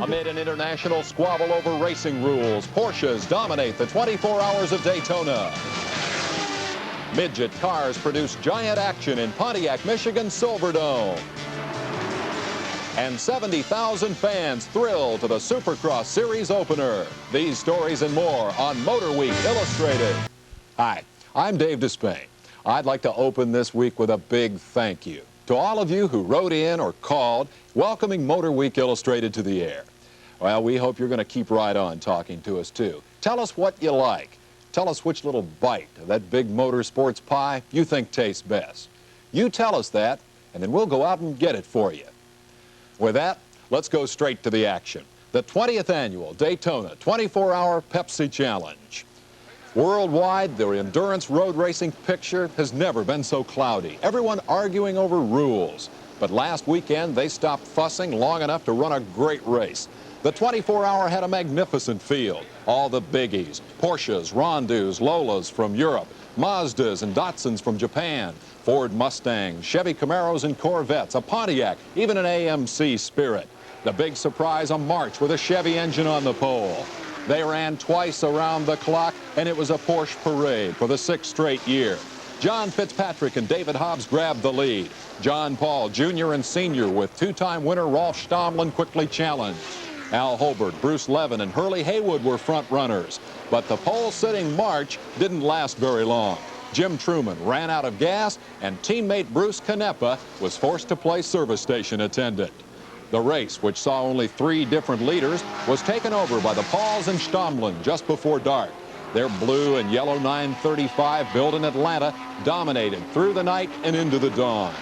Amid an international squabble over racing rules, Porsches dominate the 24 hours of Daytona. Midget cars produce giant action in Pontiac, Michigan's Silverdome. And 70,000 fans thrill to the Supercross Series opener. These stories and more on Motorweek Illustrated. Hi, I'm Dave Despain. I'd like to open this week with a big thank you to all of you who wrote in or called welcoming Motorweek Illustrated to the air. Well, we hope you're going to keep right on talking to us, too. Tell us what you like. Tell us which little bite of that big motorsports pie you think tastes best. You tell us that, and then we'll go out and get it for you. With that, let's go straight to the action. The 20th annual Daytona 24-hour Pepsi Challenge. Worldwide, the endurance road racing picture has never been so cloudy. Everyone arguing over rules. But last weekend, they stopped fussing long enough to run a great race. The 24-hour had a magnificent field. All the biggies, Porsches, Rondeaus, Lolas from Europe, Mazdas and Datsuns from Japan, Ford Mustangs, Chevy Camaros and Corvettes, a Pontiac, even an AMC Spirit. The big surprise, a March with a Chevy engine on the pole. They ran twice around the clock, and it was a Porsche parade for the 6th straight year. John Fitzpatrick and David Hobbs grabbed the lead. John Paul, Jr. and Sr. with two-time winner Rolf Stomlin quickly challenged. Al Holbert, Bruce Levin, and Hurley Haywood were front runners. But the pole-sitting March didn't last very long. Jim Truman ran out of gas, and teammate Bruce Canepa was forced to play service station attendant. The race, which saw only 3 different leaders, was taken over by the Pauls and Stomlin just before dark. Their blue and yellow 935, built in Atlanta, dominated through the night and into the dawn.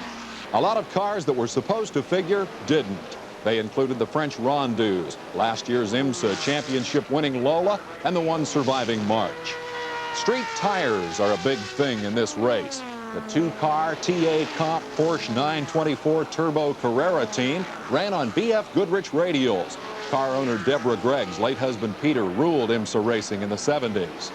A lot of cars that were supposed to figure didn't. They included the French Rondeaus, last year's IMSA championship-winning Lola, and the one surviving March. Street tires are a big thing in this race. The 2-car TA Comp Porsche 924 Turbo Carrera team ran on BF Goodrich radials. Car owner Deborah Gregg's late husband Peter ruled IMSA racing in the 70s.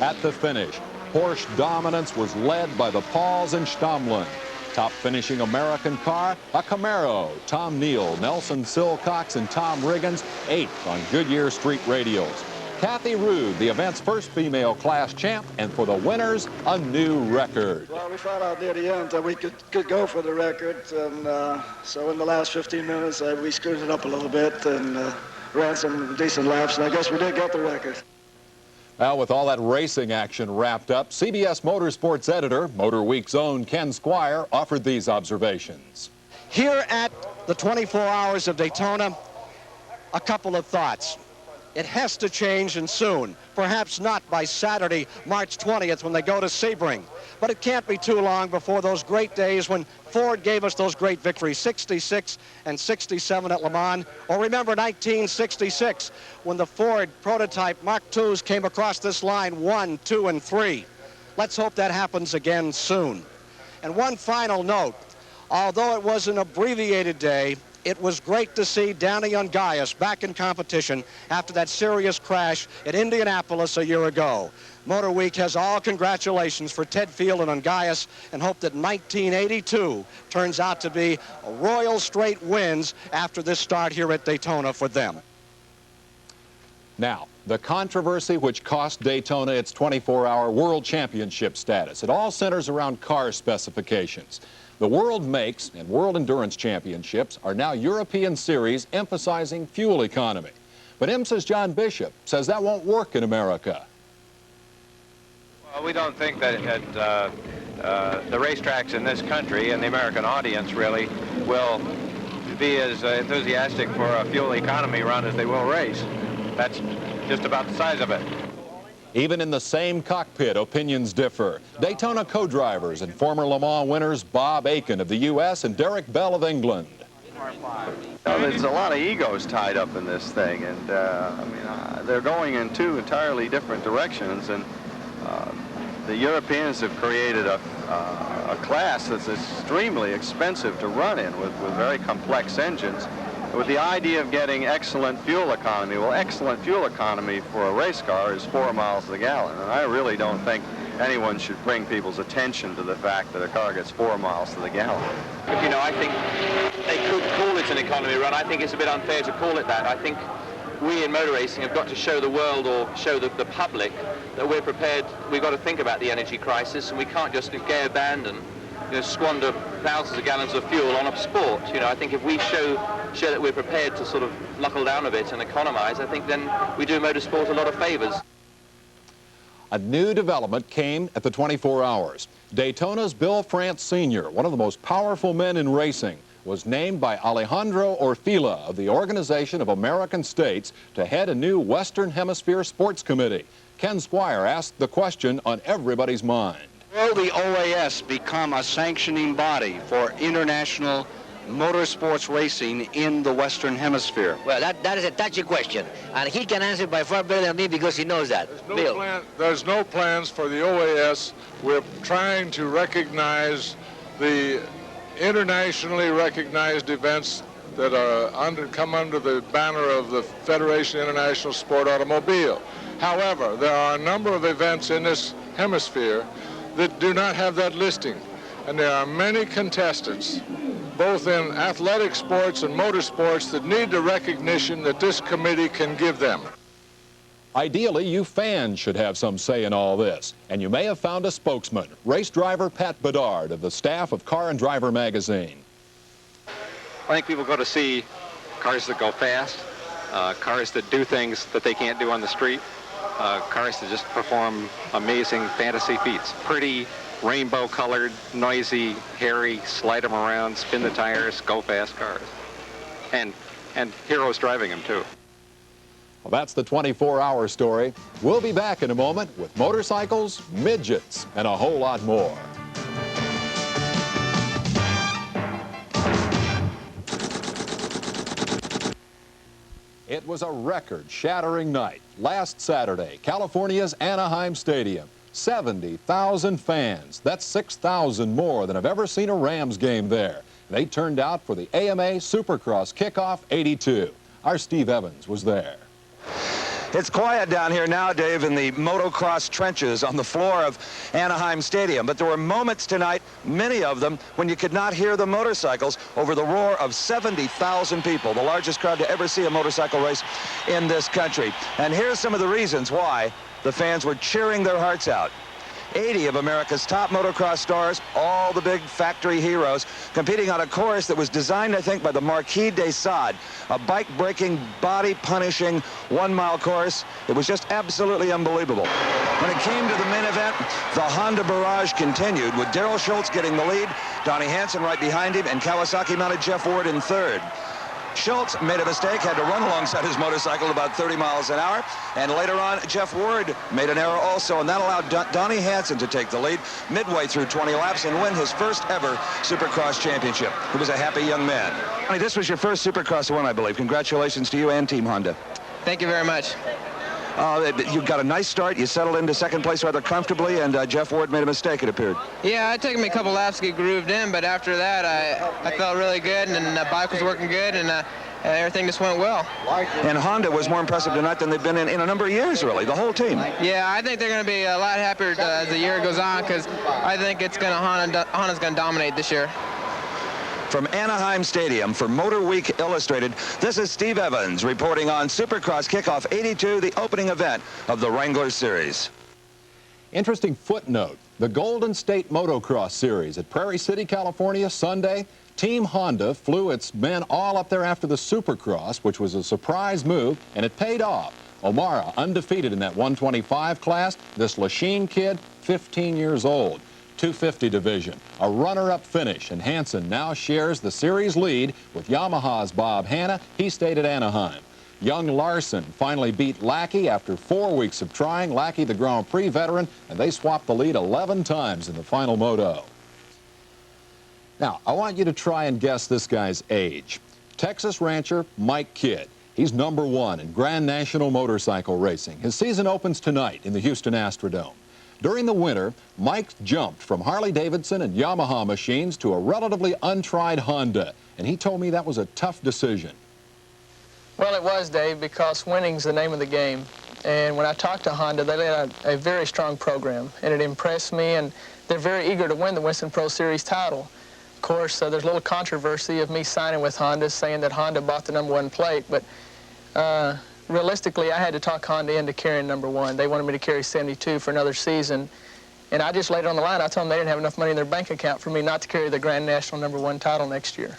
At the finish, Porsche dominance was led by the Pauls and Stomlin. Top finishing American car, a Camaro. Tom Neal, Nelson Silcox, and Tom Riggins, 8th on Goodyear Street radials. Kathy Rude, the event's first female class champ, and for the winners, a new record. Well, we thought out near the end that we could go for the record, and so in the last 15 minutes, we screwed it up a little bit and ran some decent laps, and I guess we did get the record. Well, with all that racing action wrapped up, CBS Motorsports editor, Motorweek's own Ken Squire, offered these observations. Here at the 24 Hours of Daytona, a couple of thoughts. It has to change, and soon. Perhaps not by Saturday, March 20th, when they go to Sebring. But it can't be too long before those great days when Ford gave us those great victories, 66 and 67 at Le Mans. Or remember 1966, when the Ford prototype Mark IIs came across this line 1, 2, and 3. Let's hope that happens again soon. And one final note. Although it was an abbreviated day, it was great to see Danny Ungaius back in competition after that serious crash at Indianapolis a year ago. Motorweek has all congratulations for Ted Field and Ungaius, and hope that 1982 turns out to be a royal straight wins after this start here at Daytona for them. Now, the controversy which cost Daytona its 24-hour world championship status. It all centers around car specifications. The World Makes and World Endurance Championships are now European series emphasizing fuel economy. But IMSA's John Bishop says that won't work in America. Well, we don't think that the racetracks in this country and the American audience really will be as enthusiastic for a fuel economy run as they will race. That's just about the size of it. Even in the same cockpit, opinions differ. Daytona co-drivers and former Le Mans winners Bob Aiken of the U.S. and Derek Bell of England. There's a lot of egos tied up in this thing, and they're going in 2 entirely different directions, and the Europeans have created a class that's extremely expensive to run in with very complex engines, with the idea of getting excellent fuel economy. Well, excellent fuel economy for a race car is 4 miles to the gallon, and I really don't think anyone should bring people's attention to the fact that a car gets 4 miles to the gallon. You know, I think they could call it it's an economy run. I think it's a bit unfair to call it that. I think we in motor racing have got to show the world, or show the public, that we're prepared. We've got to think about the energy crisis, and we can't just gay abandon, squander thousands of gallons of fuel on a sport. I think if we show that we're prepared to sort of knuckle down a bit and economize, I think then we do motorsport a lot of favors. A new development came at the 24 hours. Daytona's Bill France Sr., one of the most powerful men in racing, was named by Alejandro Orfila of the Organization of American States to head a new Western Hemisphere Sports Committee. Ken Squire asked the question on everybody's mind. Will the OAS become a sanctioning body for international motorsports racing in the Western Hemisphere? Well, that is a touchy question, and he can answer by far better than me because he knows that. There's no plans for the OAS. We're trying to recognize the internationally recognized events that are come under the banner of the Federation International Sport Automobile. However, there are a number of events in this hemisphere that do not have that listing, and there are many contestants, both in athletic sports and motorsports, that need the recognition that this committee can give them. Ideally, you fans should have some say in all this, and you may have found a spokesman, race driver Pat Bedard of the staff of Car and Driver magazine. I think people go to see cars that go fast, cars that do things that they can't do on the street, cars that just perform amazing fantasy feats. Pretty, rainbow-colored, noisy, hairy, slide them around, spin the tires, go fast cars. And heroes driving them, too. Well, that's the 24-hour story. We'll be back in a moment with motorcycles, midgets, and a whole lot more. It was a record-shattering night last Saturday, California's Anaheim Stadium. 70,000 fans. That's 6,000 more than have ever seen a Rams game there. They turned out for the AMA Supercross Kickoff 82. Our Steve Evans was there. It's quiet down here now, Dave, in the motocross trenches on the floor of Anaheim Stadium. But there were moments tonight, many of them, when you could not hear the motorcycles over the roar of 70,000 people, the largest crowd to ever see a motorcycle race in this country. And here's some of the reasons why the fans were cheering their hearts out. 80 of America's top motocross stars, all the big factory heroes, competing on a course that was designed, I think, by the Marquis de Sade, a bike-breaking, body-punishing one-mile course. It was just absolutely unbelievable. When it came to the main event, the Honda barrage continued, with Darrell Schultz getting the lead, Donnie Hansen right behind him, and Kawasaki-mounted Jeff Ward in third. Schultz made a mistake, had to run alongside his motorcycle about 30 miles an hour, and later on Jeff Ward made an error also, and that allowed Donnie Hansen to take the lead midway through 20 laps and win his first ever Supercross championship. He was a happy young man. Donnie, this was your first Supercross win, I believe. Congratulations to you and Team Honda. Thank you very much. You got a nice start. You settled into second place rather comfortably, and Jeff Ward made a mistake, it appeared. Yeah, it took me a couple laps to get grooved in, but after that, I felt really good, and the bike was working good, and everything just went well. And Honda was more impressive tonight than they've been in a number of years, really, the whole team. Yeah, I think they're going to be a lot happier as the year goes on, because I think Honda's going to dominate this year. From Anaheim Stadium for Motorweek Illustrated, this is Steve Evans reporting on Supercross Kickoff 82, the opening event of the Wrangler Series. Interesting footnote, the Golden State Motocross Series at Prairie City, California, Sunday. Team Honda flew its men all up there after the Supercross, which was a surprise move, and it paid off. O'Mara undefeated in that 125 class. This Lachine kid, 15 years old. 250 division, a runner-up finish, and Hansen now shares the series lead with Yamaha's Bob Hanna. He stayed at Anaheim. Young Larson finally beat Lackey after 4 weeks of trying. Lackey, the Grand Prix veteran, and they swapped the lead 11 times in the final moto. Now, I want you to try and guess this guy's age. Texas rancher Mike Kidd. He's #1 in Grand National motorcycle racing. His season opens tonight in the Houston Astrodome. During the winter, Mike jumped from Harley-Davidson and Yamaha machines to a relatively untried Honda, and he told me that was a tough decision. Well, it was, Dave, because winning's the name of the game. And when I talked to Honda, they had a very strong program, and it impressed me, and they're very eager to win the Winston Pro Series title. Of course, there's a little controversy of me signing with Honda, saying that Honda bought the #1 plate, but realistically, I had to talk Honda into carrying #1. They wanted me to carry 72 for another season, and I just laid it on the line. I told them they didn't have enough money in their bank account for me not to carry the Grand National #1 title next year.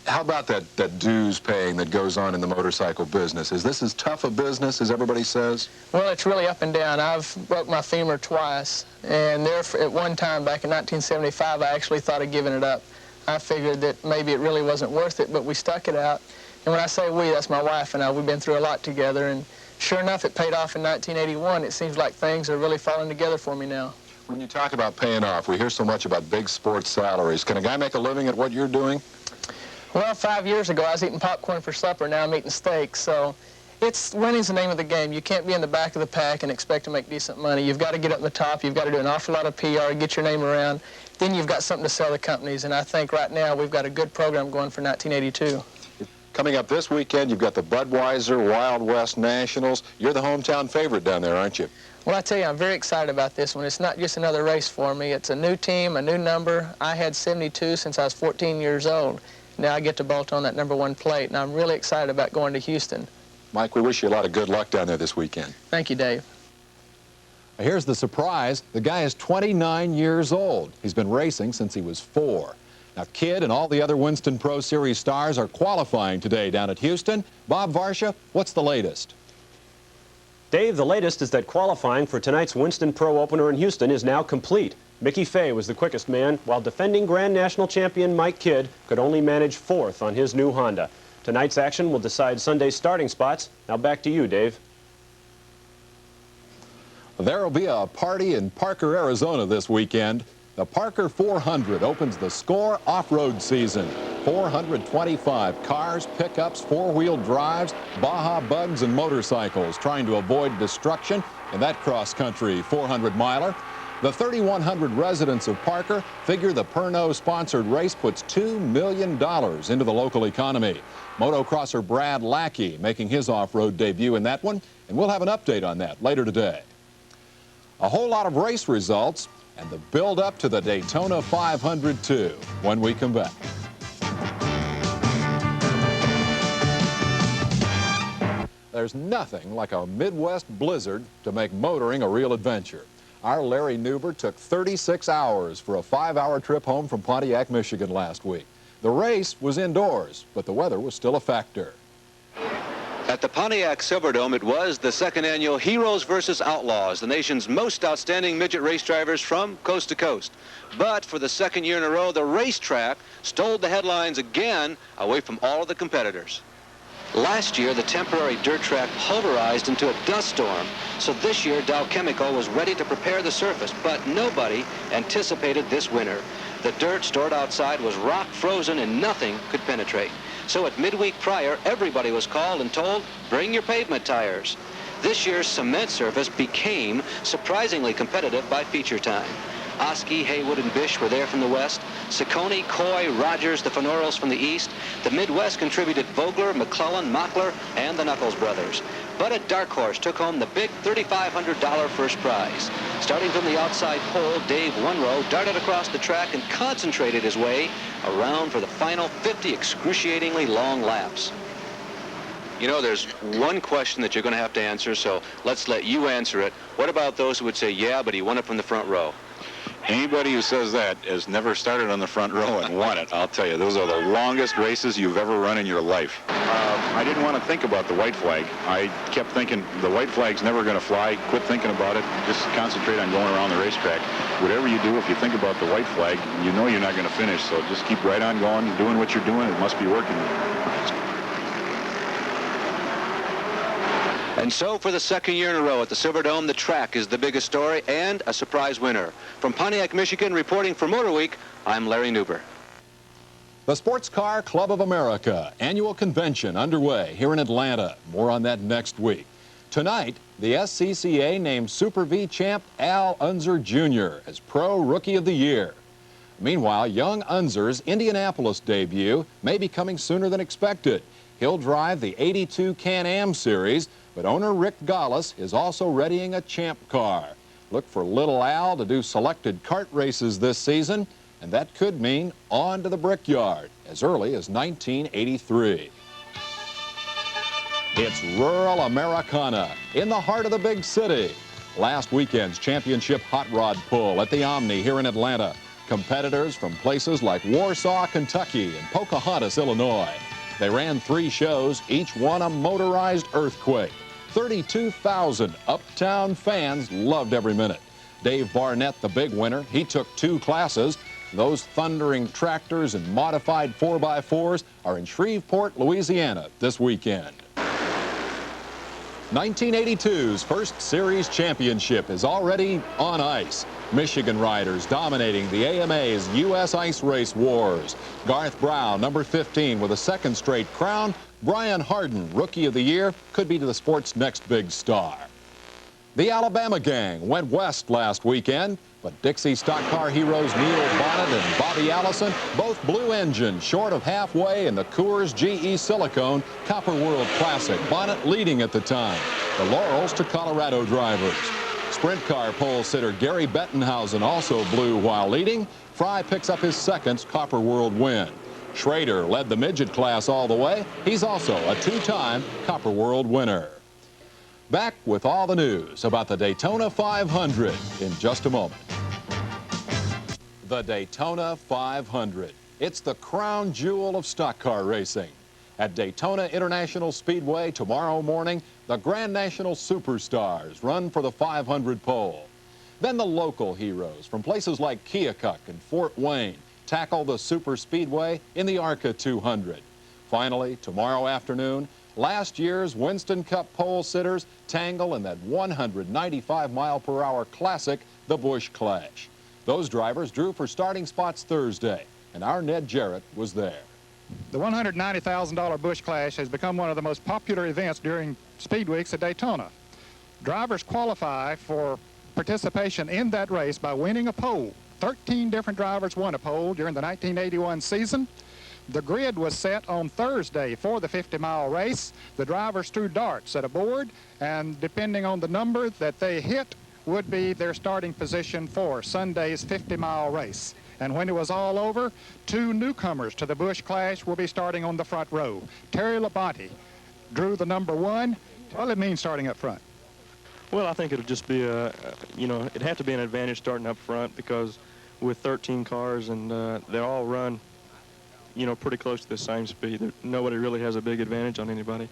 How about that dues paying that goes on in the motorcycle business? Is this as tough a business as everybody says? Well, it's really up and down. I've broke my femur twice, and at one time back in 1975, I actually thought of giving it up. I figured that maybe it really wasn't worth it, but we stuck it out. And when I say we, that's my wife and I. We've been through a lot together, and sure enough, it paid off in 1981. It seems like things are really falling together for me now. When you talk about paying off, we hear so much about big sports salaries. Can a guy make a living at what you're doing? Well, 5 years ago, I was eating popcorn for supper. Now I'm eating steak. So winning's the name of the game. You can't be in the back of the pack and expect to make decent money. You've got to get up in the top. You've got to do an awful lot of PR, get your name around. Then you've got something to sell the companies. And I think right now we've got a good program going for 1982. Coming up this weekend, you've got the Budweiser Wild West Nationals. You're the hometown favorite down there, aren't you? Well, I tell you, I'm very excited about this one. It's not just another race for me. It's a new team, a new number. I had 72 since I was 14 years old. Now I get to bolt on that #1 plate, and I'm really excited about going to Houston. Mike, we wish you a lot of good luck down there this weekend. Thank you, Dave. Here's the surprise. The guy is 29 years old. He's been racing since he was 4. Now, Kidd and all the other Winston Pro Series stars are qualifying today down at Houston. Bob Varsha, what's the latest? Dave, the latest is that qualifying for tonight's Winston Pro opener in Houston is now complete. Mickey Fay was the quickest man, while defending Grand National champion Mike Kidd could only manage 4th on his new Honda. Tonight's action will decide Sunday's starting spots. Now back to you, Dave. There will be a party in Parker, Arizona this weekend. The Parker 400 opens the SCORE off-road season. 425 cars, pickups, four-wheel drives, Baja bugs, and motorcycles trying to avoid destruction in that cross-country 400-miler. The 3,100 residents of Parker figure the Pernod-sponsored race puts $2 million into the local economy. Motocrosser Brad Lackey making his off-road debut in that one, and we'll have an update on that later today. A whole lot of race results and the build-up to the Daytona 500 too when we come back. There's nothing like a Midwest blizzard to make motoring a real adventure. Our Larry Nuber took 36 hours for a 5-hour trip home from Pontiac, Michigan last week. The race was indoors, but the weather was still a factor. At the Pontiac Silverdome, it was the second annual Heroes versus Outlaws, the nation's most outstanding midget race drivers from coast to coast. But for the second year in a row, the racetrack stole the headlines again away from all of the competitors. Last year, the temporary dirt track pulverized into a dust storm, so this year Dow Chemical was ready to prepare the surface, but nobody anticipated this winter. The dirt stored outside was rock frozen and nothing could penetrate. So at midweek prior, everybody was called and told, bring your pavement tires. This year's cement surface became surprisingly competitive by feature time. Oskey, Haywood, and Bish were there from the west. Ciccone, Coy, Rogers, the Fenoros from the east. The Midwest contributed Vogler, McClellan, Mockler, and the Knuckles brothers. But a dark horse took home the big $3,500 first prize. Starting from the outside pole, Dave Wunrow darted across the track and concentrated his way around for the final 50 excruciatingly long laps. You know, there's one question that you're going to have to answer, so let's let you answer it. What about those who would say, yeah, but he won it from the front row? Anybody who says that has never started on the front row and won it. I'll tell you, those are the longest races you've ever run in your life. I didn't want to think about the white flag. I kept thinking the white flag's never going to fly. Quit thinking about it. Just concentrate on going around the racetrack. Whatever you do, if you think about the white flag, you know you're not going to finish. So just keep right on going, doing what you're doing. It must be working. And so for the second year in a row at the Silverdome, the track is the biggest story and a surprise winner. From Pontiac, Michigan, reporting for Motorweek, I'm Larry Nuber. The Sports Car Club of America annual convention underway here in Atlanta. More on that next week. Tonight, the SCCA named Super V champ Al Unser Jr. as Pro Rookie of the Year. Meanwhile, young Unser's Indianapolis debut may be coming sooner than expected. He'll drive the 82 Can-Am Series, but owner Rick Gallis is also readying a champ car. Look for Little Al to do selected kart races this season. and that could mean on to the Brickyard as early as 1983. It's rural Americana in the heart of the big city. Last weekend's championship hot rod pull at the Omni here in Atlanta. Competitors from places like Warsaw, Kentucky and Pocahontas, Illinois. They ran 3 shows, each one a motorized earthquake. 32,000 uptown fans loved every minute. Dave Barnett, the big winner, he took 2 classes. Those thundering tractors and modified 4x4s are in Shreveport, Louisiana this weekend. 1982's first series championship is already on ice. Michigan riders dominating the AMA's U.S. Ice Race Wars. Garth Brown, number 15, with a 2nd straight crown. Brian Harden, Rookie of the Year, could be the sport's next big star. The Alabama gang went west last weekend, but Dixie stock car heroes Neil Bonnet and Bobby Allison both blew engine short of halfway in the Coors GE Silicone Copper World Classic. Bonnet leading at the time. The laurels to Colorado drivers. Sprint car pole sitter Gary Bettenhausen also blew while leading. Fry picks up his 2nd Copper World win. Schrader led the midget class all the way. He's also a 2-time Copper World winner. Back with all the news about the Daytona 500 in just a moment. The Daytona 500. It's the crown jewel of stock car racing. At Daytona International Speedway tomorrow morning, the Grand National Superstars run for the 500 pole. Then the local heroes from places like Keokuk and Fort Wayne tackle the super speedway in the ARCA 200. Finally, tomorrow afternoon, last year's Winston Cup pole sitters tangle in that 195-mile-per-hour classic, the Busch Clash. Those drivers drew for starting spots Thursday, and our Ned Jarrett was there. The $190,000 Busch Clash has become one of the most popular events during Speed Weeks at Daytona. Drivers qualify for participation in that race by winning a pole. 13 different drivers won a pole during the 1981 season. The grid was set on Thursday for the 50-mile race. The drivers threw darts at a board, and depending on the number that they hit would be their starting position for Sunday's 50-mile race. And when it was all over, 2 newcomers to the Busch Clash will be starting on the front row. Terry Labonte drew the number 1. What does it mean starting up front? Well, I think it'll just be it'd have to be an advantage starting up front because with 13 cars and they all run, pretty close to the same speed. Nobody really has a big advantage on anybody.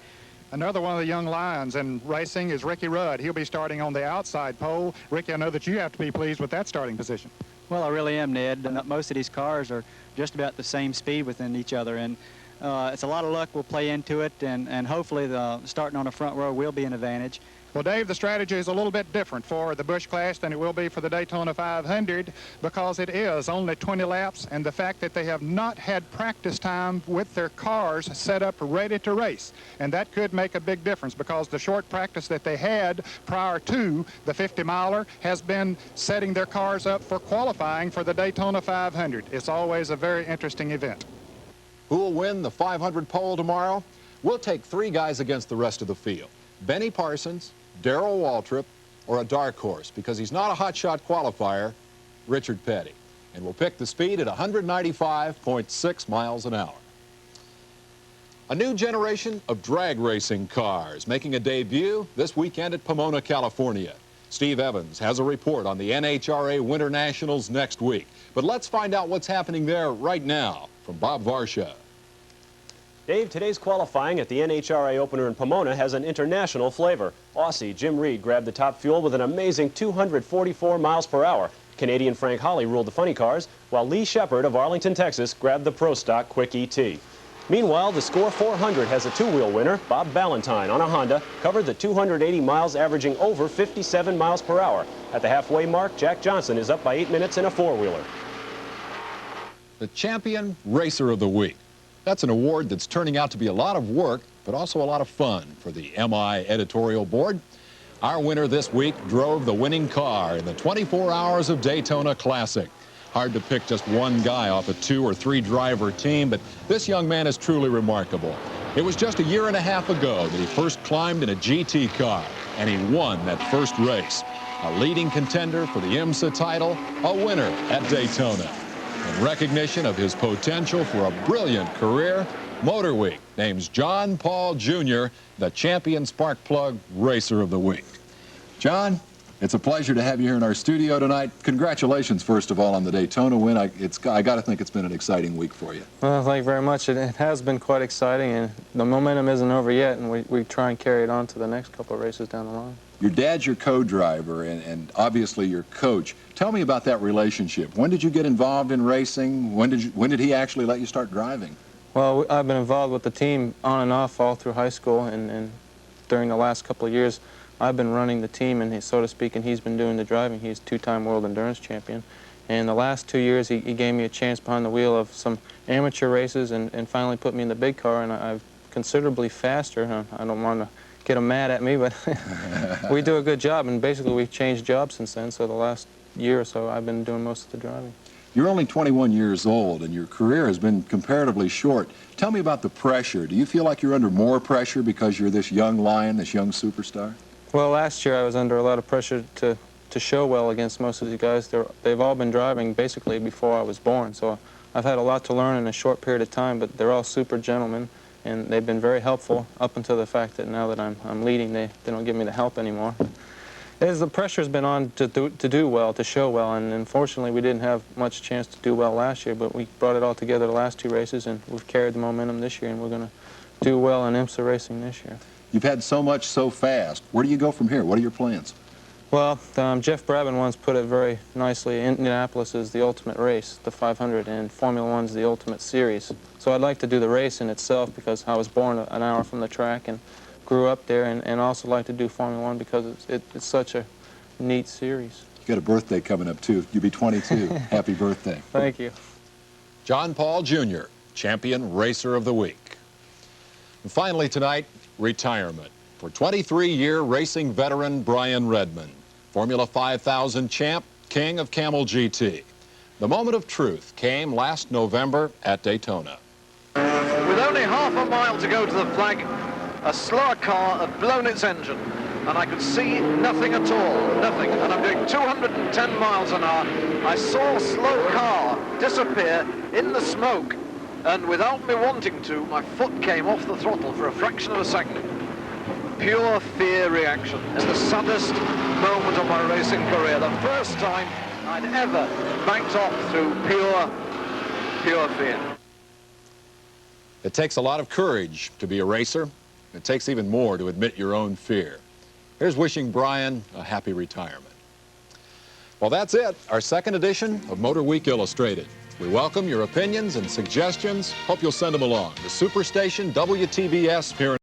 Another one of the young lions in racing is Ricky Rudd. He'll be starting on the outside pole. Ricky, I know that you have to be pleased with that starting position. Well, I really am, Ned. Most of these cars are just about the same speed within each other, and it's a lot of luck will play into it, and hopefully the starting on the front row will be an advantage. Well, Dave, the strategy is a little bit different for the Busch Clash than it will be for the Daytona 500 because it is only 20 laps, and the fact that they have not had practice time with their cars set up ready to race. And that could make a big difference because the short practice that they had prior to the 50-miler has been setting their cars up for qualifying for the Daytona 500. It's always a very interesting event. Who will win the 500 pole tomorrow? We'll take 3 guys against the rest of the field. Benny Parsons, Darrell Waltrip, or a dark horse, because he's not a hotshot qualifier, Richard Petty. And we'll pick the speed at 195.6 miles an hour. A new generation of drag racing cars making a debut this weekend at Pomona, California. Steve Evans has a report on the NHRA Winter Nationals next week. But let's find out what's happening there right now from Bob Varsha. Dave, today's qualifying at the NHRA opener in Pomona has an international flavor. Aussie Jim Reed grabbed the top fuel with an amazing 244 miles per hour. Canadian Frank Holly ruled the funny cars, while Lee Shepard of Arlington, Texas grabbed the Pro Stock Quick ET. Meanwhile, the Score 400 has a 2-wheel winner. Bob Ballantyne on a Honda covered the 280 miles, averaging over 57 miles per hour. At the halfway mark, Jack Johnson is up by 8 minutes in a 4-wheeler. The Champion Racer of the Week. That's an award that's turning out to be a lot of work, but also a lot of fun for the MI editorial board. Our winner this week drove the winning car in the 24 Hours of Daytona Classic. Hard to pick just one guy off a 2 or 3 driver team, but this young man is truly remarkable. It was just a year and a half ago that he first climbed in a GT car, and he won that first race. A leading contender for the IMSA title, a winner at Daytona. In recognition of his potential for a brilliant career, Motorweek names John Paul Jr. the Champion Spark Plug Racer of the Week. John, it's a pleasure to have you here in our studio tonight. Congratulations, first of all, on the Daytona win. I got to think it's been an exciting week for you. Well, thank you very much. It has been quite exciting, and the momentum isn't over yet, and we try and carry it on to the next couple of races down the line. Your dad's your co-driver and obviously your coach. Tell me about that relationship. When did you get involved in racing? When did he actually let you start driving? Well, I've been involved with the team on and off all through high school, and during the last couple of years, I've been running the team, and so to speak, and he's been doing the driving. He's two-time world endurance champion. And the last 2 years, he gave me a chance behind the wheel of some amateur races and finally put me in the big car, and I'm considerably faster. I don't want to get him mad at me, but we do a good job, and basically we've changed jobs since then, so the last year or so I've been doing most of the driving. You're only 21 years old, and your career has been comparatively short. Tell me about the pressure. Do you feel like you're under more pressure because you're this young lion, this young superstar? Well, last year I was under a lot of pressure to show well against most of these guys. They've all been driving basically before I was born, so I've had a lot to learn in a short period of time, but they're all super gentlemen, and they've been very helpful up until the fact that now that I'm leading, they don't give me the help anymore. The pressure's been on to do well, to show well, and unfortunately we didn't have much chance to do well last year, but we brought it all together the last two races, and we've carried the momentum this year, and we're going to do well in IMSA racing this year. You've had so much so fast. Where do you go from here? What are your plans? Well, Jeff Brabin once put it very nicely. Indianapolis is the ultimate race, the 500, and Formula One's the ultimate series. So I'd like to do the race in itself because I was born an hour from the track and grew up there, and also like to do Formula One because it's such a neat series. You got a birthday coming up, too. You'll be 22. Happy birthday. Thank you. John Paul Jr., Champion Racer of the Week. And finally tonight, retirement for 23-year racing veteran Brian Redman, Formula 5000 champ, king of Camel GT. The moment of truth came last November at Daytona. With only half a mile to go to the flag, a slower car had blown its engine, and I could see nothing at all, nothing. And I'm doing 210 miles an hour. I saw a slow car disappear in the smoke, and without me wanting to, my foot came off the throttle for a fraction of a second. Pure fear reaction in the saddest moment of my racing career. The first time I'd ever banked off through pure fear. It takes a lot of courage to be a racer. It takes even more to admit your own fear. Here's wishing Brian a happy retirement. Well, that's it, our second edition of Motorweek Illustrated. We welcome your opinions and suggestions. Hope you'll send them along to Superstation WTBS here in